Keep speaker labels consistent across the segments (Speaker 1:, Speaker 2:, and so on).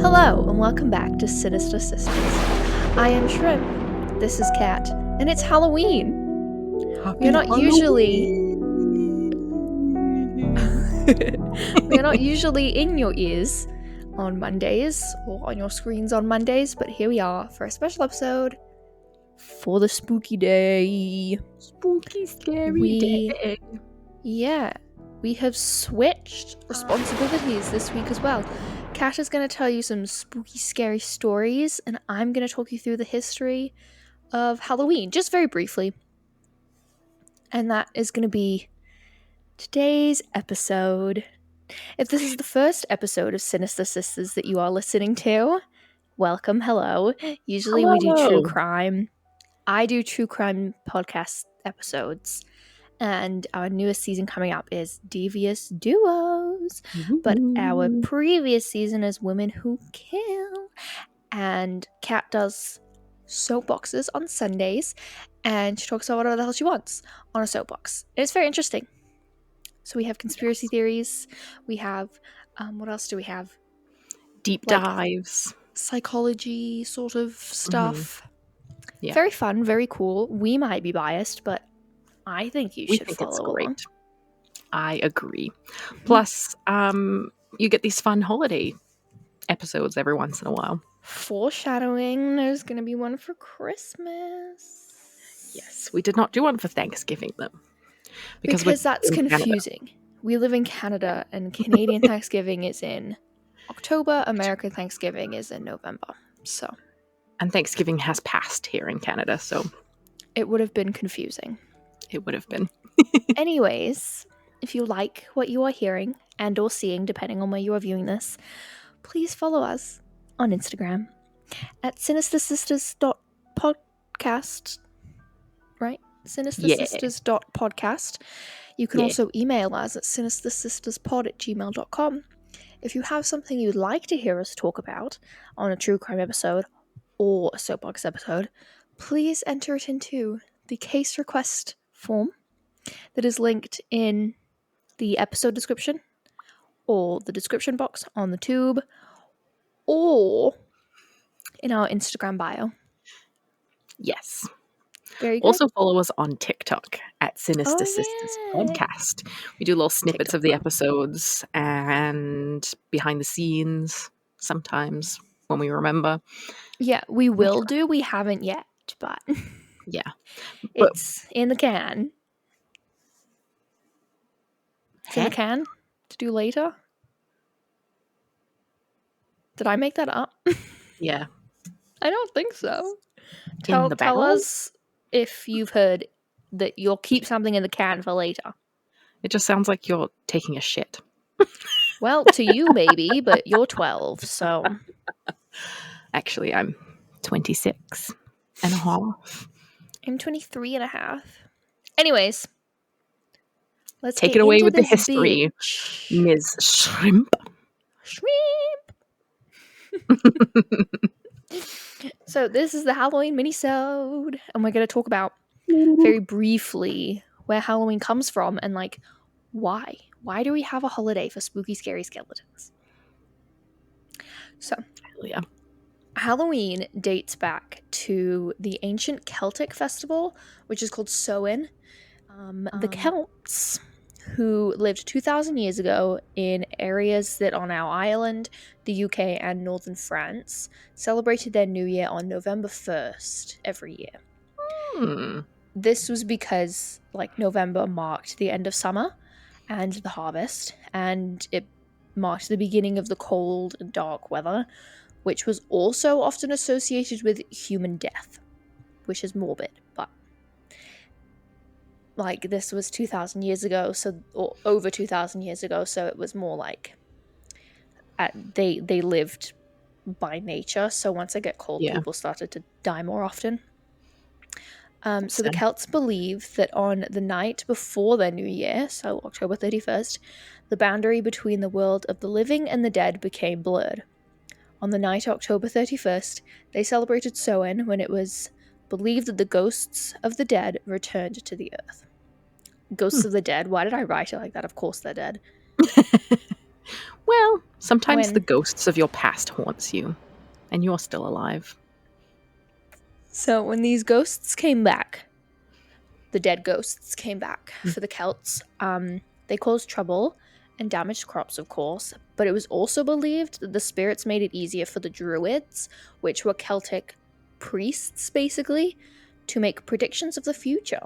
Speaker 1: Hello, and welcome back to Sinister Sisters. I am Shrimp, this is Kat, and it's Halloween. We are not usually in your ears on Mondays or on your screens on Mondays, but here we are for a special episode for the spooky day.
Speaker 2: Spooky, scary day.
Speaker 1: Yeah, we have switched responsibilities this week as well. Kat is going to tell you some spooky, scary stories, and I'm going to talk you through the history of Halloween, just very briefly. And that is going to be today's episode. If this is the first episode of Sinister Sisters that you are listening to, welcome, hello. Usually we do true crime. I do true crime podcast episodes. And our newest season coming up is Devious Duos. But our previous season is Women Who Kill. And Kat does soapboxes on Sundays. And she talks about whatever the hell she wants on a soapbox. And it's very interesting. So we have conspiracy theories. We have, what else do we have?
Speaker 2: Deep dives.
Speaker 1: Psychology sort of stuff.
Speaker 2: Yeah.
Speaker 1: Very fun, very cool. We might be biased, but I think you should follow along.
Speaker 2: Great. I agree. Plus, you get these fun holiday episodes every once in a while.
Speaker 1: Foreshadowing, there's going to be one for Christmas.
Speaker 2: Yes, we did not do one for Thanksgiving, though.
Speaker 1: Because that's confusing. Canada. We live in Canada, and Canadian Thanksgiving is in October, American Thanksgiving is in November. So,
Speaker 2: and Thanksgiving has passed here in Canada, so
Speaker 1: it would have been confusing.
Speaker 2: It would have been.
Speaker 1: Anyways, if you like what you are hearing and or seeing, depending on where you are viewing this, please follow us on Instagram at sinistersisters.podcast. Right? sinistersisters.podcast. You can also email us at sinistersisterspod@gmail.com. If you have something you'd like to hear us talk about on a true crime episode or a soapbox episode, please enter it into the case request form that is linked in the episode description or the description box on the tube or in our Instagram bio.
Speaker 2: Yes.
Speaker 1: Very good.
Speaker 2: Also follow us on TikTok at Sinister Sisters Podcast. We do little snippets of the episodes and behind the scenes sometimes when we remember.
Speaker 1: Yeah, we will do. We haven't yet, but
Speaker 2: yeah.
Speaker 1: It's in the can. It's in the can to do later. Did I make that up?
Speaker 2: Yeah.
Speaker 1: I don't think so. Tell us if you've heard that you'll keep something in the can for later.
Speaker 2: It just sounds like you're taking a shit.
Speaker 1: Well, to you maybe, but you're 12, so.
Speaker 2: Actually, I'm 26 and a half.
Speaker 1: I'm 23 and a half. Anyways. Let's
Speaker 2: take it away with the history, Ms. Shrimp.
Speaker 1: So this is the Halloween mini-sode, and we're going to talk about very briefly where Halloween comes from and like why. Why do we have a holiday for spooky, scary skeletons? So, Halloween dates back to the ancient Celtic festival, which is called Samhain. The Celts, who lived 2,000 years ago in areas that are now Ireland, the UK, and northern France, celebrated their New Year on November 1st every year. This was because, November marked the end of summer and the harvest, and it marked the beginning of the cold and dark weather, which was also often associated with human death, which is morbid, but this was 2,000 years ago, or over 2,000 years ago, so it was more they lived by nature, so once it got cold, people started to die more often. So the Celts believe that on the night before their New Year, so October 31st, the boundary between the world of the living and the dead became blurred. On the night October 31st, they celebrated Samhain when it was believed that the ghosts of the dead returned to the earth. Ghosts of the dead? Why did I write it like that? Of course they're dead.
Speaker 2: Well, sometimes the
Speaker 1: When
Speaker 2: ghosts of your past haunts you, and you're still alive.
Speaker 1: So when these ghosts came back, the dead ghosts came back for the Celts, they caused trouble and damaged crops, of course, but it was also believed that the spirits made it easier for the Druids, which were Celtic priests, basically, to make predictions of the future.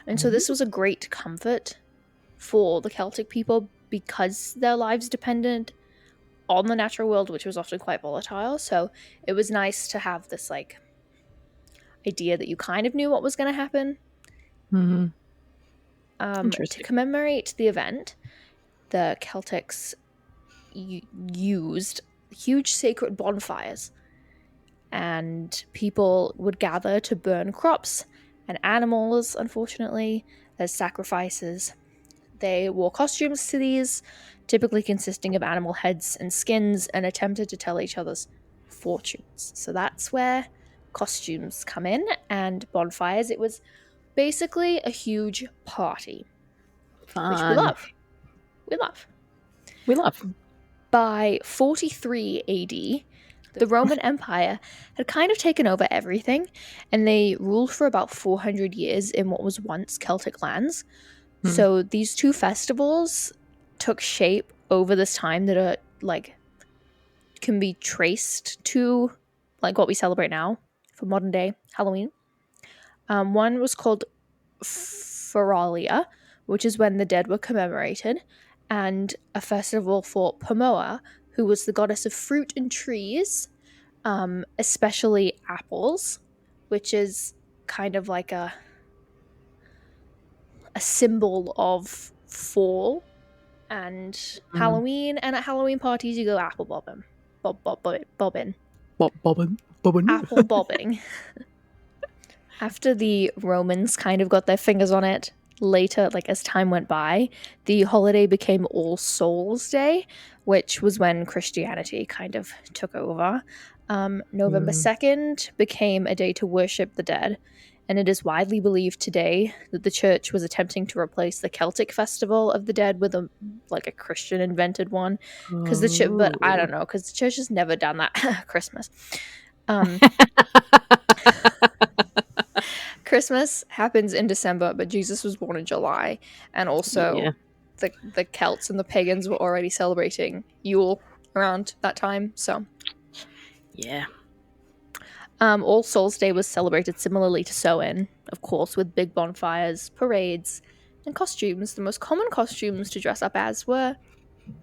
Speaker 1: And so this was a great comfort for the Celtic people because their lives depended on the natural world, which was often quite volatile. So it was nice to have this, like, idea that you kind of knew what was going to happen.
Speaker 2: Mm-hmm.
Speaker 1: To
Speaker 2: Interesting.
Speaker 1: commemorate the event, the Celtics used huge sacred bonfires, and people would gather to burn crops and animals, unfortunately, as sacrifices. They wore costumes to these, typically consisting of animal heads and skins, and attempted to tell each other's fortunes. So that's where costumes come in, and bonfires. It was basically a huge party, which we
Speaker 2: Fun.
Speaker 1: love. We love.
Speaker 2: We love.
Speaker 1: By 43 AD, the Roman Empire had kind of taken over everything, and they ruled for about 400 years in what was once Celtic lands. So these two festivals took shape over this time that are like can be traced to like what we celebrate now for modern day Halloween. One was called Feralia, which is when the dead were commemorated, and a festival for Pomoa, who was the goddess of fruit and trees, especially apples, which is kind of like a symbol of fall and Halloween. And at Halloween parties, you go apple bobbing, bobbing,
Speaker 2: Bobbin.
Speaker 1: apple bobbing. After the Romans kind of got their fingers on it later, like as time went by, the holiday became All Souls Day, which was when Christianity kind of took over. November 2nd became a day to worship the dead, and it is widely believed today that the church was attempting to replace the Celtic festival of the dead with a Christian invented one. But I don't know, because the church has never done that Christmas. Christmas happens in December, but Jesus was born in July, and also
Speaker 2: Yeah.
Speaker 1: the Celts and the pagans were already celebrating Yule around that time. So,
Speaker 2: Yeah.
Speaker 1: All Souls Day was celebrated similarly to Samhain, of course, with big bonfires, parades, and costumes. The most common costumes to dress up as were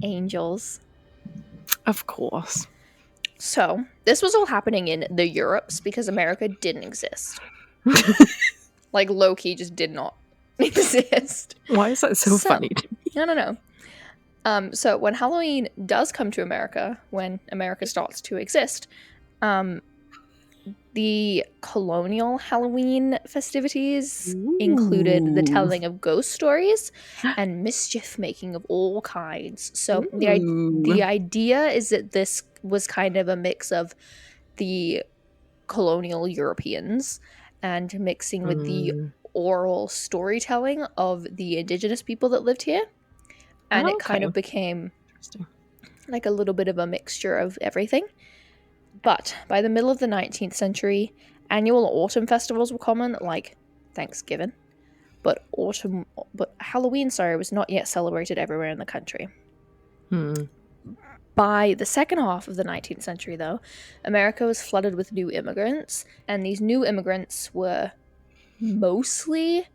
Speaker 1: angels.
Speaker 2: Of course.
Speaker 1: So, this was all happening in the Europes because America didn't exist. Like, low-key just did not exist.
Speaker 2: Why is that so funny to me?
Speaker 1: I don't know. So when Halloween does come to America, when America starts to exist, the colonial Halloween festivities included the telling of ghost stories and mischief making of all kinds. So the idea is that this was kind of a mix of the colonial Europeans and mixing with the oral storytelling of the indigenous people that lived here. And it kind of became like a little bit of a mixture of everything. But by the middle of the 19th century, annual autumn festivals were common, like Thanksgiving. But Halloween, was not yet celebrated everywhere in the country. By the second half of the 19th century, though, America was flooded with new immigrants, and these new immigrants were mostly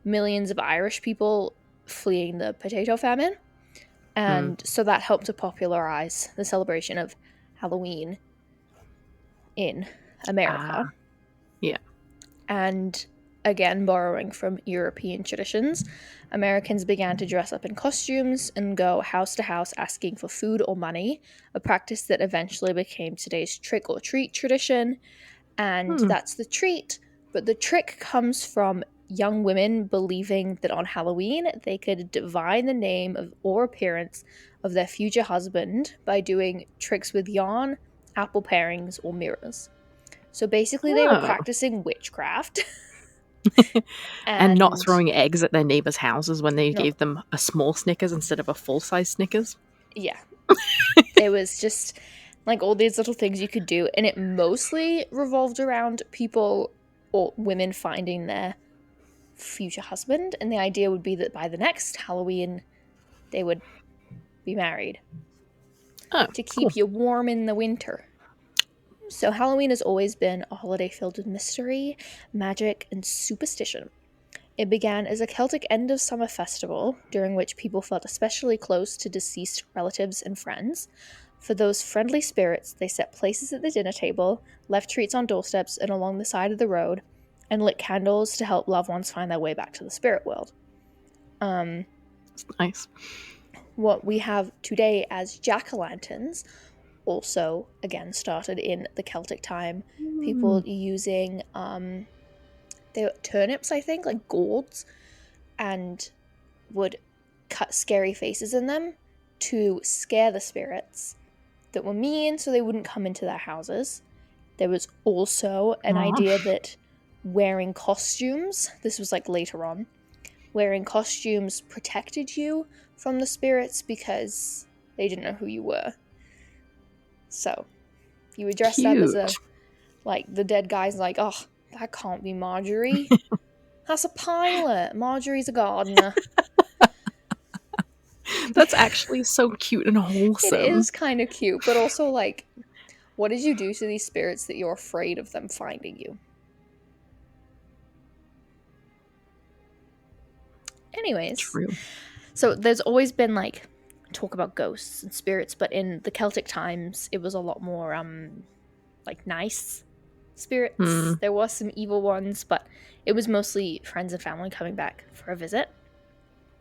Speaker 1: millions of Irish people fleeing the potato famine. And so that helped to popularize the celebration of Halloween in America.
Speaker 2: Yeah.
Speaker 1: And again, borrowing from European traditions, Americans began to dress up in costumes and go house to house asking for food or money, a practice that eventually became today's trick or treat tradition. And that's the treat, but the trick comes from young women believing that on Halloween they could divine the name or appearance of their future husband by doing tricks with yarn, apple parings, or mirrors. So basically they were practicing witchcraft.
Speaker 2: and not throwing eggs at their neighbors' houses when they gave them a small Snickers instead of a full-size Snickers.
Speaker 1: Yeah. There was just like all these little things you could do, and it mostly revolved around people or women finding their future husband, and the idea would be that by the next Halloween they would be married
Speaker 2: Oh,
Speaker 1: to
Speaker 2: cool.
Speaker 1: keep you warm in the winter. So Halloween has always been a holiday filled with mystery, magic, and superstition. It began as a Celtic end of summer festival during which people felt especially close to deceased relatives and friends. For those friendly spirits, they set places at the dinner table, left treats on doorsteps and along the side of the road, and lit candles to help loved ones find their way back to the spirit world.
Speaker 2: It's nice.
Speaker 1: What we have today as jack-o'-lanterns also, again, started in the Celtic time. People using they were turnips, I think, like gourds, and would cut scary faces in them to scare the spirits that were mean so they wouldn't come into their houses. There was also an idea that wearing costumes, this was like later on, wearing costumes protected you from the spirits because they didn't know who you were. So you would dress up as a, like, the dead guy's like, oh, that can't be Marjorie. That's a pilot. Marjorie's a gardener.
Speaker 2: That's actually so cute and wholesome.
Speaker 1: It is kind of cute, but also, like, what did you do to these spirits that you're afraid of them finding you? Anyways.
Speaker 2: True.
Speaker 1: So there's always been, like, talk about ghosts and spirits, but in the Celtic times, it was a lot more, like, nice spirits. There was some evil ones, but it was mostly friends and family coming back for a visit.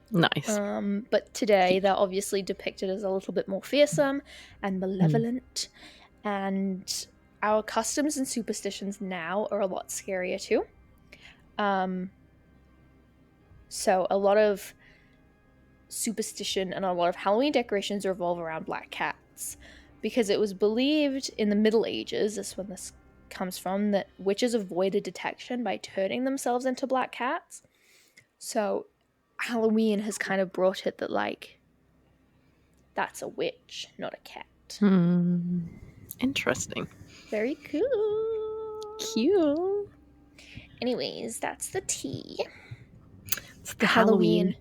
Speaker 2: Nice.
Speaker 1: But today they're obviously depicted as a little bit more fearsome and malevolent, and our customs and superstitions now are a lot scarier too. So a lot of superstition and a lot of Halloween decorations revolve around black cats, because it was believed in the Middle Ages, that's when this comes from, that witches avoided detection by turning themselves into black cats. So Halloween has kind of brought it that, like, that's a witch, not a cat.
Speaker 2: Interesting.
Speaker 1: Very cool.
Speaker 2: Cute.
Speaker 1: Anyways, that's the tea.
Speaker 2: It's the Halloween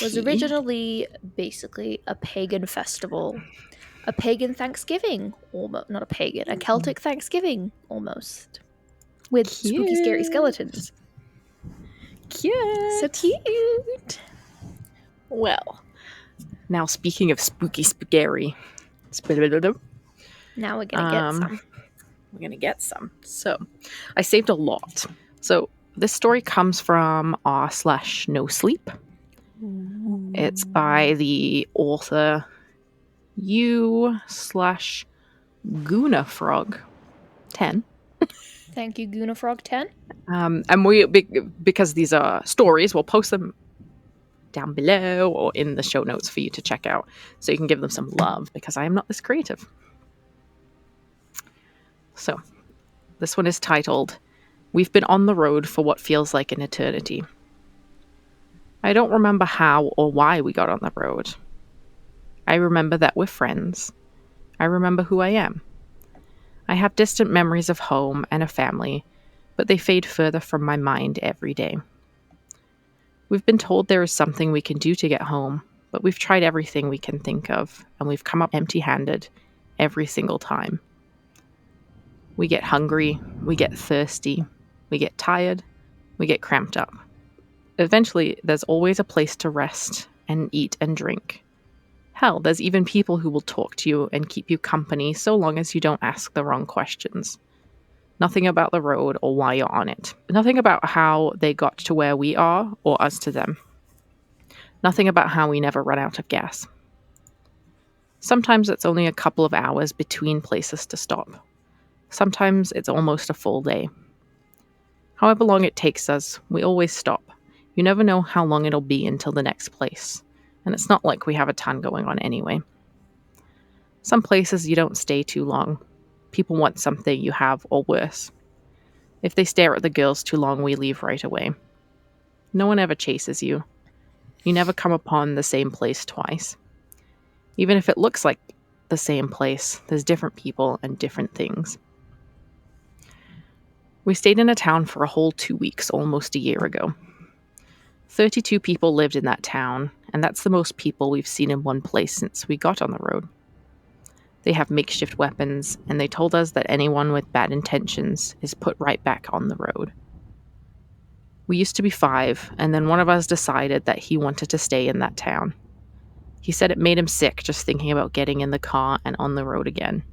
Speaker 1: was
Speaker 2: tea.
Speaker 1: originally basically a pagan festival. A pagan Thanksgiving, almost. Not a pagan, a Celtic Thanksgiving, almost. With spooky, scary skeletons.
Speaker 2: Cute.
Speaker 1: So cute.
Speaker 2: Well, now speaking of spooky, scary.
Speaker 1: Now we're gonna get some.
Speaker 2: We're gonna get some. So, I saved a lot. So, this story comes from r/no sleep. It's by the author U/Gunafrog10.
Speaker 1: Thank you, Gunafrog10.
Speaker 2: And we, because these are stories, we'll post them down below or in the show notes for you to check out, so you can give them some love, because I am not this creative. So, this one is titled, We've Been on the Road for What Feels Like an Eternity. I don't remember how or why we got on the road. I remember that we're friends. I remember who I am. I have distant memories of home and a family, but they fade further from my mind every day. We've been told there is something we can do to get home, but we've tried everything we can think of, and we've come up empty-handed every single time. We get hungry, we get thirsty, we get tired, we get cramped up. Eventually, there's always a place to rest and eat and drink. Hell, there's even people who will talk to you and keep you company so long as you don't ask the wrong questions. Nothing about the road or why you're on it. Nothing about how they got to where we are or us to them. Nothing about how we never run out of gas. Sometimes it's only a couple of hours between places to stop. Sometimes it's almost a full day. However long it takes us, we always stop. You never know how long it'll be until the next place. And it's not like we have a ton going on anyway. Some places you don't stay too long. People want something you have or worse. If they stare at the girls too long, we leave right away. No one ever chases you. You never come upon the same place twice. Even if it looks like the same place, there's different people and different things. We stayed in a town for a whole 2 weeks almost a year ago. 32 people lived in that town, and that's the most people we've seen in one place since we got on the road. They have makeshift weapons, and they told us that anyone with bad intentions is put right back on the road. We used to be 5, and then one of us decided that he wanted to stay in that town. He said it made him sick just thinking about getting in the car and on the road again.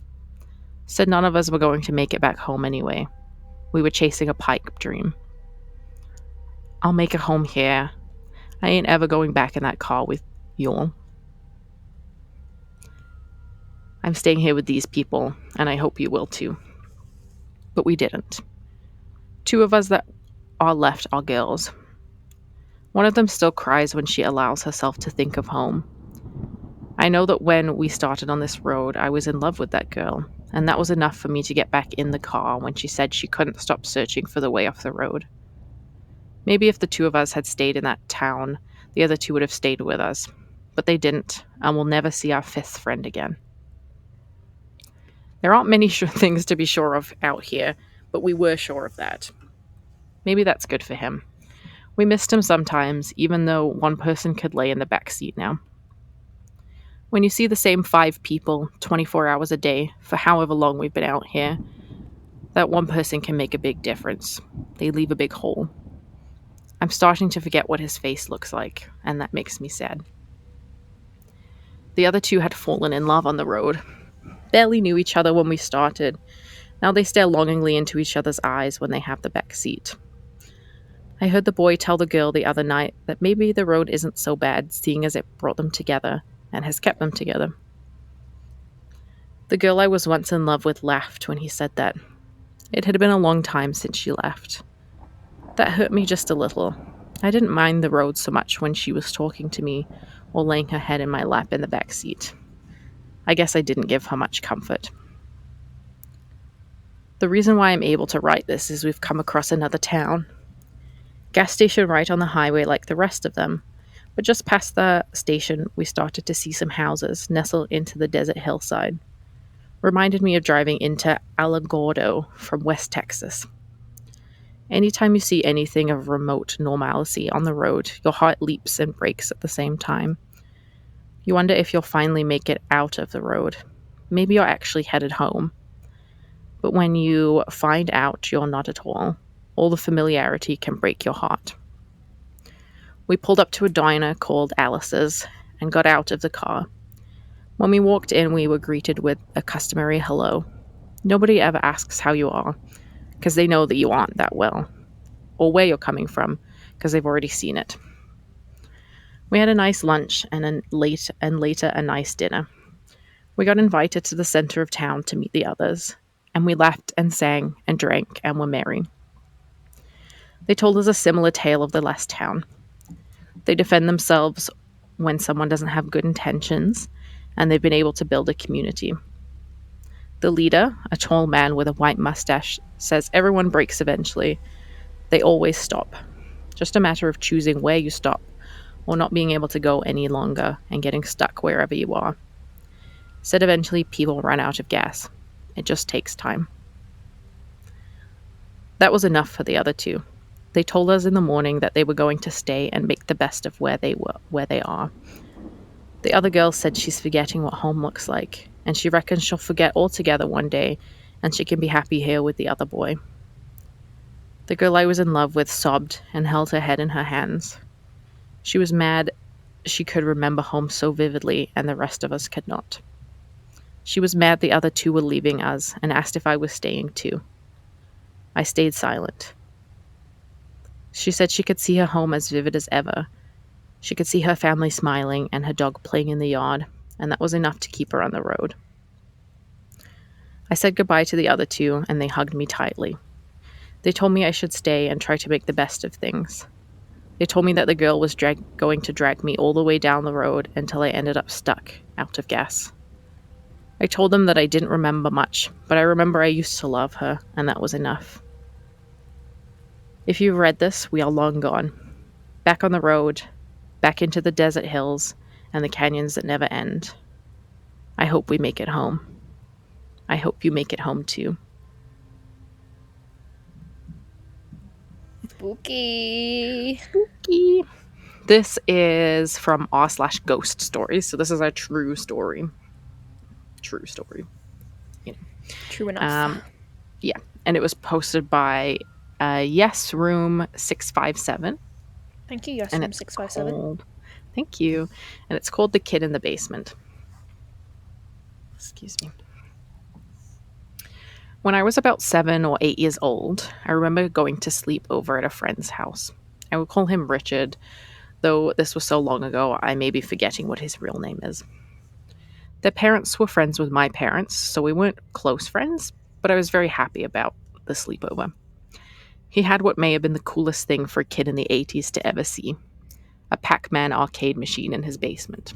Speaker 2: Said none of us were going to make it back home anyway. We were chasing a pipe dream. I'll make a home here. I ain't ever going back in that car with y'all. I'm staying here with these people, and I hope you will too. But we didn't. 2 of us that are left are girls. One of them still cries when she allows herself to think of home. I know that when we started on this road, I was in love with that girl, and that was enough for me to get back in the car when she said she couldn't stop searching for the way off the road. Maybe if the 2 of us had stayed in that town, the other 2 would have stayed with us, but they didn't, and we'll never see our 5th friend again. There aren't many things to be sure of out here, but we were sure of that. Maybe that's good for him. We missed him sometimes, even though one person could lay in the back seat now. When you see the same 5 people 24 hours a day for however long we've been out here, that one person can make a big difference. They leave a big hole. I'm starting to forget what his face looks like, and that makes me sad. The other 2 had fallen in love on the road. Barely knew each other when we started. Now they stare longingly into each other's eyes when they have the back seat. I heard the boy tell the girl the other night that maybe the road isn't so bad, seeing as it brought them together and has kept them together. The girl I was once in love with laughed when he said that. It had been a long time since she left. That hurt me just a little. I didn't mind the road so much when she was talking to me or laying her head in my lap in the back seat. I guess I didn't give her much comfort. The reason why I'm able to write this is we've come across another town. Gas station right on the highway like the rest of them. But just past the station, we started to see some houses nestled into the desert hillside. Reminded me of driving into Alamogordo from West Texas. Anytime you see anything of remote normalcy on the road, your heart leaps and breaks at the same time. You wonder if you'll finally make it out of the road. Maybe you're actually headed home. But when you find out you're not at all the familiarity can break your heart. We pulled up to a diner called Alice's and got out of the car. When we walked in, we were greeted with a customary hello. Nobody ever asks how you are, because they know that you aren't that well, or where you're coming from, because they've already seen it. We had a nice lunch and later a nice dinner. We got invited to the center of town to meet the others, and we laughed and sang and drank and were merry. They told us a similar tale of the last town. They defend themselves when someone doesn't have good intentions, and they've been able to build a community. The leader, a tall man with a white mustache, says everyone breaks eventually. They always stop. Just a matter of choosing where you stop, or not being able to go any longer and getting stuck wherever you are. Said eventually people run out of gas. It just takes time. That was enough for the other 2. They told us in the morning that they were going to stay and make the best of where they are. The other girl said she's forgetting what home looks like, and she reckons she'll forget altogether one day, and she can be happy here with the other boy. The girl I was in love with sobbed and held her head in her hands. She was mad she could remember home so vividly, and the rest of us could not. She was mad the other 2 were leaving us and asked if I was staying too. I stayed silent. She said she could see her home as vivid as ever. She could see her family smiling and her dog playing in the yard, and that was enough to keep her on the road. I said goodbye to the other 2, and they hugged me tightly. They told me I should stay and try to make the best of things. They told me that the girl was going to drag me all the way down the road until I ended up stuck, out of gas. I told them that I didn't remember much, but I remember I used to love her, and that was enough. If you've read this, we are long gone. Back on the road, back into the desert hills and the canyons that never end. I hope we make it home. I hope you make it home too.
Speaker 1: Spooky.
Speaker 2: Spooky. This is from r/ghost stories. So this is a true story. True story. You
Speaker 1: True
Speaker 2: know.
Speaker 1: enough.
Speaker 2: Yeah. And it was posted by Yes Room 657.
Speaker 1: Thank you, Yes
Speaker 2: And
Speaker 1: Room
Speaker 2: it's
Speaker 1: 657.
Speaker 2: called, thank you. And it's called The Kid in the Basement. Excuse me. When I was about 7 or 8 years old, I remember going to sleep over at a friend's house. I would call him Richard, though this was so long ago I may be forgetting what his real name is. Their parents were friends with my parents, so we weren't close friends, but I was very happy about the sleepover. He had what may have been the coolest thing for a kid in the 80s to ever see: a Pac-Man arcade machine in his basement.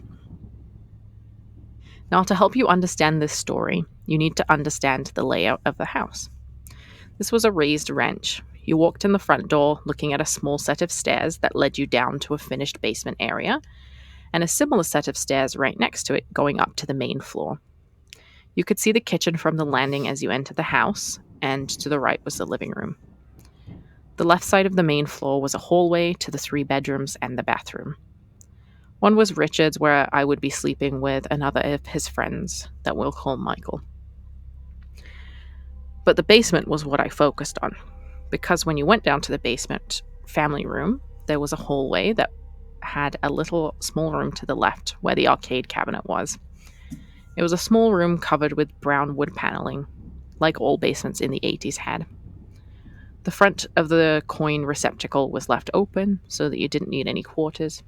Speaker 2: Now, to help you understand this story, you need to understand the layout of the house. This was a raised ranch. You walked in the front door looking at a small set of stairs that led you down to a finished basement area, and a similar set of stairs right next to it going up to the main floor. You could see the kitchen from the landing as you entered the house, and to the right was the living room. The left side of the main floor was a hallway to the 3 bedrooms and the bathroom. One was Richard's, where I would be sleeping with another of his friends that we'll call Michael. But the basement was what I focused on, because when you went down to the basement family room, there was a hallway that had a little small room to the left where the arcade cabinet was. It was a small room covered with brown wood paneling, like all basements in the 80s had. The front of the coin receptacle was left open so that you didn't need any quarters,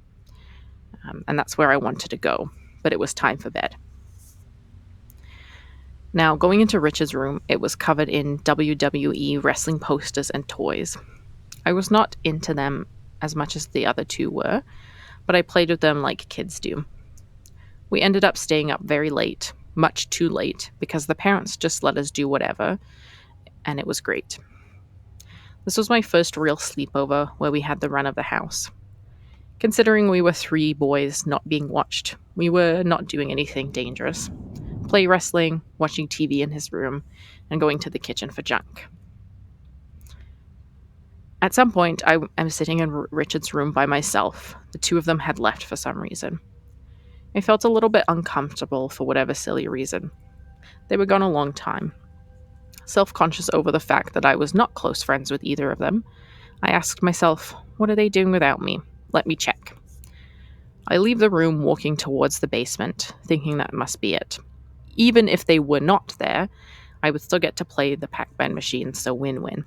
Speaker 2: and that's where I wanted to go, but it was time for bed. Now, going into Richard's room, it was covered in WWE wrestling posters and toys. I was not into them as much as the other 2 were, but I played with them like kids do. We ended up staying up very late, much too late, because the parents just let us do whatever, and it was great. This was my first real sleepover where we had the run of the house. Considering we were 3 boys not being watched, we were not doing anything dangerous. Play wrestling, watching TV in his room, and going to the kitchen for junk. At some point, I am sitting in Richard's room by myself. The 2 of them had left for some reason. I felt a little bit uncomfortable for whatever silly reason. They were gone a long time. Self-conscious over the fact that I was not close friends with either of them, I asked myself, what are they doing without me? Let me check. I leave the room walking towards the basement, thinking that must be it. Even if they were not there, I would still get to play the Pac-Man machine, so win-win.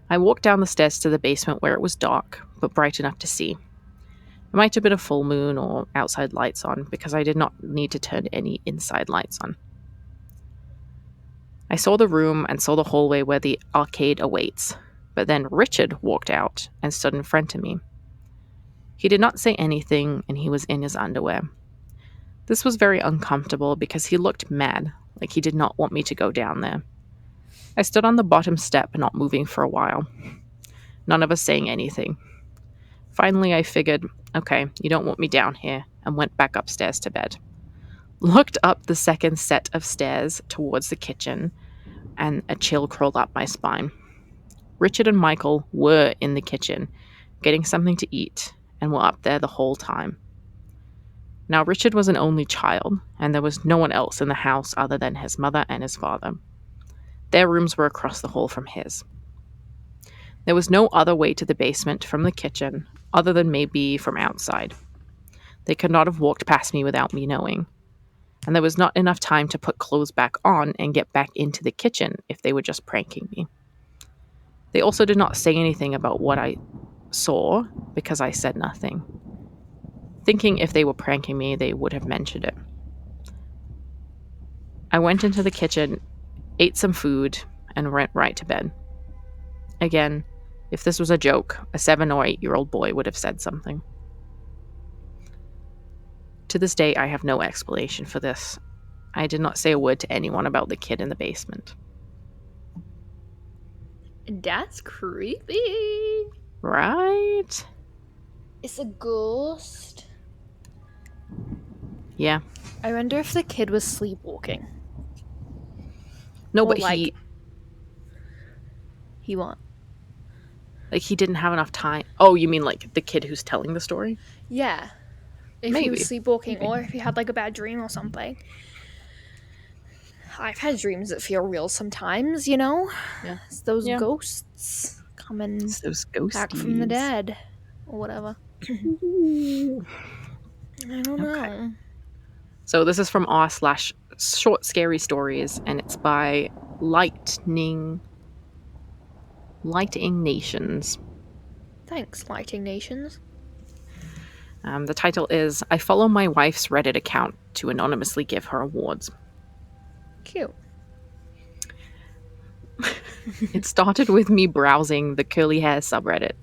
Speaker 2: I walked down the stairs to the basement where it was dark, but bright enough to see. It might have been a full moon or outside lights on, because I did not need to turn any inside lights on. I saw the room and saw the hallway where the arcade awaits, but then Richard walked out and stood in front of me. He did not say anything, and he was in his underwear. This was very uncomfortable because he looked mad, like he did not want me to go down there. I stood on the bottom step, not moving for a while. None of us saying anything. Finally, I figured, okay, you don't want me down here, and went back upstairs to bed. Looked up the second set of stairs towards the kitchen, and a chill crawled up my spine. Richard and Michael were in the kitchen, getting something to eat, and were up there the whole time. Now, Richard was an only child, and there was no one else in the house other than his mother and his father. Their rooms were across the hall from his. There was no other way to the basement from the kitchen, other than maybe from outside. They could not have walked past me without me knowing. And there was not enough time to put clothes back on and get back into the kitchen if they were just pranking me. They also did not say anything about what I saw, because I said nothing. Thinking if they were pranking me, they would have mentioned it. I went into the kitchen, ate some food, and went right to bed. Again, if this was a joke, a 7 or 8-year-old boy would have said something. To this day, I have no explanation for this. I did not say a word to anyone about the kid in the basement.
Speaker 1: That's creepy.
Speaker 2: Right?
Speaker 1: It's a ghost.
Speaker 2: Yeah.
Speaker 1: I wonder if the kid was sleepwalking.
Speaker 2: No,
Speaker 1: Or
Speaker 2: but
Speaker 1: like he what?
Speaker 2: he didn't have enough time. Oh, you mean like the kid who's telling the story?
Speaker 1: Yeah. If he was
Speaker 2: Maybe.
Speaker 1: sleepwalking
Speaker 2: Maybe.
Speaker 1: or if he had like a bad dream or something. I've had dreams that feel real sometimes, you know?
Speaker 2: Yeah.
Speaker 1: It's those
Speaker 2: Yeah.
Speaker 1: ghosts coming
Speaker 2: It's those
Speaker 1: back from the
Speaker 2: ghosties.
Speaker 1: dead. Or whatever.
Speaker 2: Ooh.
Speaker 1: I don't
Speaker 2: Okay.
Speaker 1: know.
Speaker 2: So this is from r/short scary stories, and it's by Lighting Nations.
Speaker 1: Thanks, Lighting Nations.
Speaker 2: The title is I follow my wife's Reddit account to anonymously give her awards.
Speaker 1: Cute.
Speaker 2: It started with me browsing the curly hair subreddit.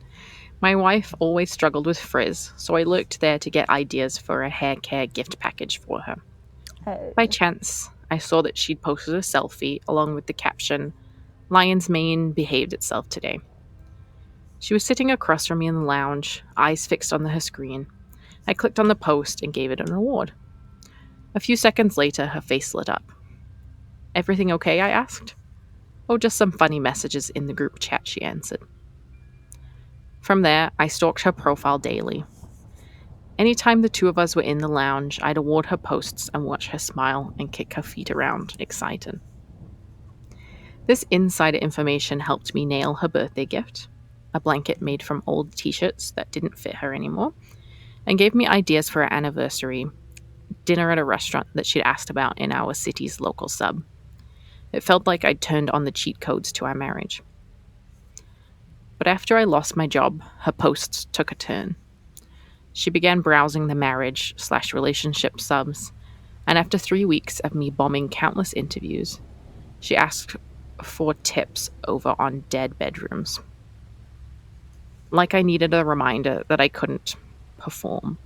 Speaker 2: My wife always struggled with frizz, so I looked there to get ideas for a hair care gift package for her.
Speaker 1: Oh.
Speaker 2: By chance, I saw that she'd posted a selfie along with the caption, Lion's mane behaved itself today. She was sitting across from me in the lounge, eyes fixed on her screen. I clicked on the post and gave it an award. A few seconds later, her face lit up. Everything okay? I asked. Oh, just some funny messages in the group chat, she answered. From there, I stalked her profile daily. Anytime the two of us were in the lounge, I'd award her posts and watch her smile and kick her feet around, excited. This insider information helped me nail her birthday gift, a blanket made from old t-shirts that didn't fit her anymore, and gave me ideas for her anniversary dinner at a restaurant that she'd asked about in our city's local sub. It felt like I'd turned on the cheat codes to our marriage. But after I lost my job, her posts took a turn. She began browsing the marriage/relationship subs, and after 3 weeks of me bombing countless interviews, she asked for tips over on dead bedrooms. Like I needed a reminder that I couldn't perform.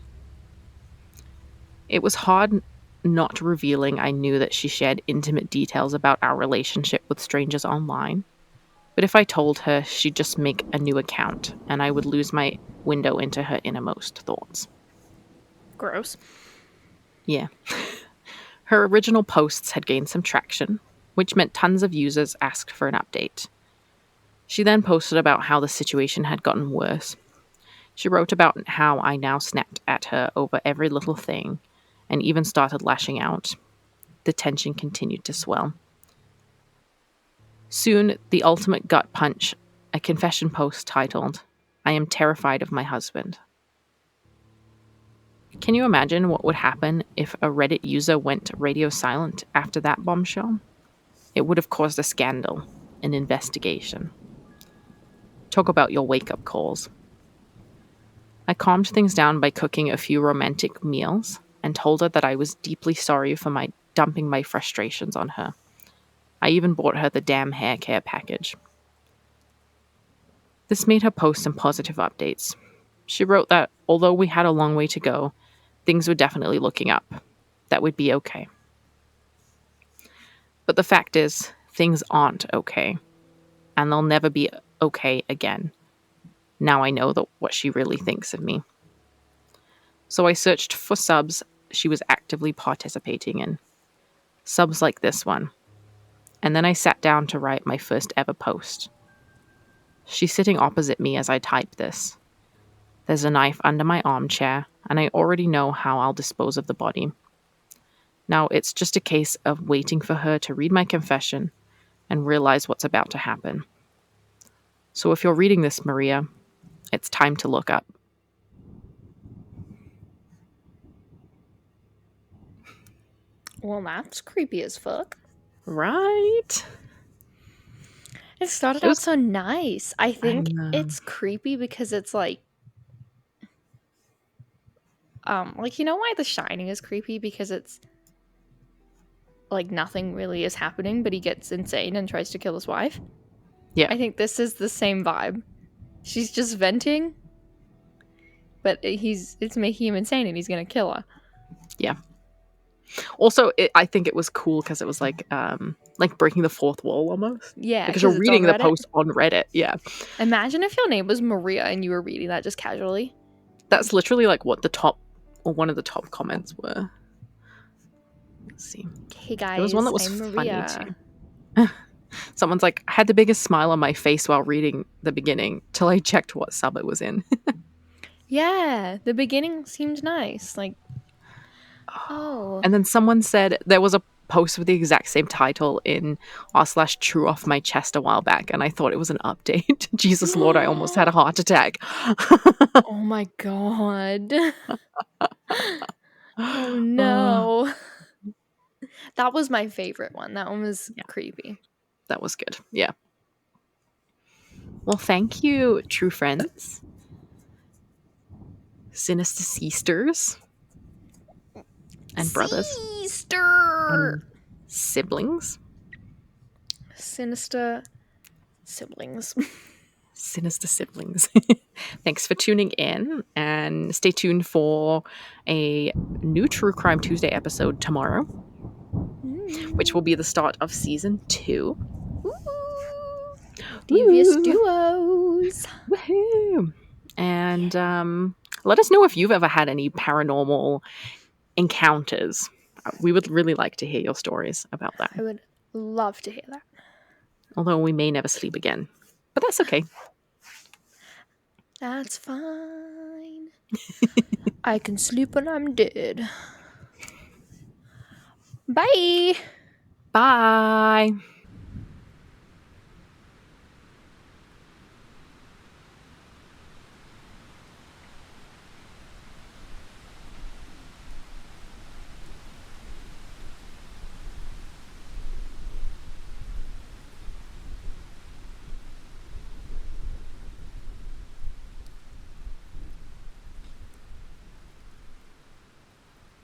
Speaker 2: It was hard not revealing I knew that she shared intimate details about our relationship with strangers online. But if I told her, she'd just make a new account, and I would lose my window into her innermost thoughts.
Speaker 1: Gross.
Speaker 2: Yeah. Her original posts had gained some traction, which meant tons of users asked for an update. She then posted about how the situation had gotten worse. She wrote about how I now snapped at her over every little thing, and even started lashing out. The tension continued to swell. Soon, the ultimate gut punch, a confession post titled, I am terrified of my husband. Can you imagine what would happen if a Reddit user went radio silent after that bombshell? It would have caused a scandal, an investigation. Talk about your wake-up calls. I calmed things down by cooking a few romantic meals and told her that I was deeply sorry for my dumping my frustrations on her. I even bought her the damn hair care package. This made her post some positive updates. She wrote that although we had a long way to go, things were definitely looking up. That would be okay. But the fact is, things aren't okay. And they'll never be okay again. Now I know what she really thinks of me. So I searched for subs she was actively participating in. Subs like this one. And then I sat down to write my first ever post. She's sitting opposite me as I type this. There's a knife under my armchair, and I already know how I'll dispose of the body. Now it's just a case of waiting for her to read my confession and realize what's about to happen. So if you're reading this, Maria, it's time to look up.
Speaker 1: Well, that's creepy as fuck.
Speaker 2: Right?
Speaker 1: It started
Speaker 2: It
Speaker 1: out
Speaker 2: was.
Speaker 1: so nice. I
Speaker 2: I
Speaker 1: think
Speaker 2: know.
Speaker 1: it's creepy because it's like you know why The Shining is creepy? Because it's like nothing really is happening, but he gets insane and tries to kill his wife.
Speaker 2: Yeah.
Speaker 1: I think this is the same vibe. She's just venting, but it's making him insane and he's gonna kill her.
Speaker 2: Yeah. Also, I think it was cool because it was like breaking the fourth wall almost.
Speaker 1: Yeah,
Speaker 2: Because
Speaker 1: because
Speaker 2: you're
Speaker 1: it's on
Speaker 2: reading the
Speaker 1: Reddit.
Speaker 2: post on Reddit. Yeah.
Speaker 1: Imagine if your name was Maria and you were reading that just casually.
Speaker 2: That's literally like what the top or one of the top comments were. Let's see.
Speaker 1: Hey
Speaker 2: There was one that
Speaker 1: guys,
Speaker 2: was
Speaker 1: I'm
Speaker 2: funny
Speaker 1: Maria.
Speaker 2: too. Someone's like, I had the biggest smile on my face while reading the beginning till I checked what sub it was in.
Speaker 1: Yeah, the beginning seemed nice. Like, oh,
Speaker 2: And then someone said there was a post with the exact same title in r/true off my chest a while back, and I thought it was an update. Jesus Lord, I almost had a heart attack.
Speaker 1: oh my god. Oh
Speaker 2: Oh,
Speaker 1: no. That was my favorite one. That one was
Speaker 2: yeah,
Speaker 1: creepy.
Speaker 2: that was good. Yeah. Well, thank you, true friends, Sinister sisters, and brothers,
Speaker 1: Sinister.
Speaker 2: and siblings.
Speaker 1: Sinister siblings.
Speaker 2: Sinister siblings. Thanks for tuning in, and stay tuned for a new True Crime Tuesday episode tomorrow, which will be the start of season 2.
Speaker 1: Ooh. Devious
Speaker 2: Woo!
Speaker 1: duos.
Speaker 2: Woohoo! And let us know if you've ever had any paranormal encounters. We would really like to hear your stories about that.
Speaker 1: I would love to hear that.
Speaker 2: Although we may never sleep again. But that's okay.
Speaker 1: That's fine. I can sleep when I'm dead. Bye.
Speaker 2: Bye!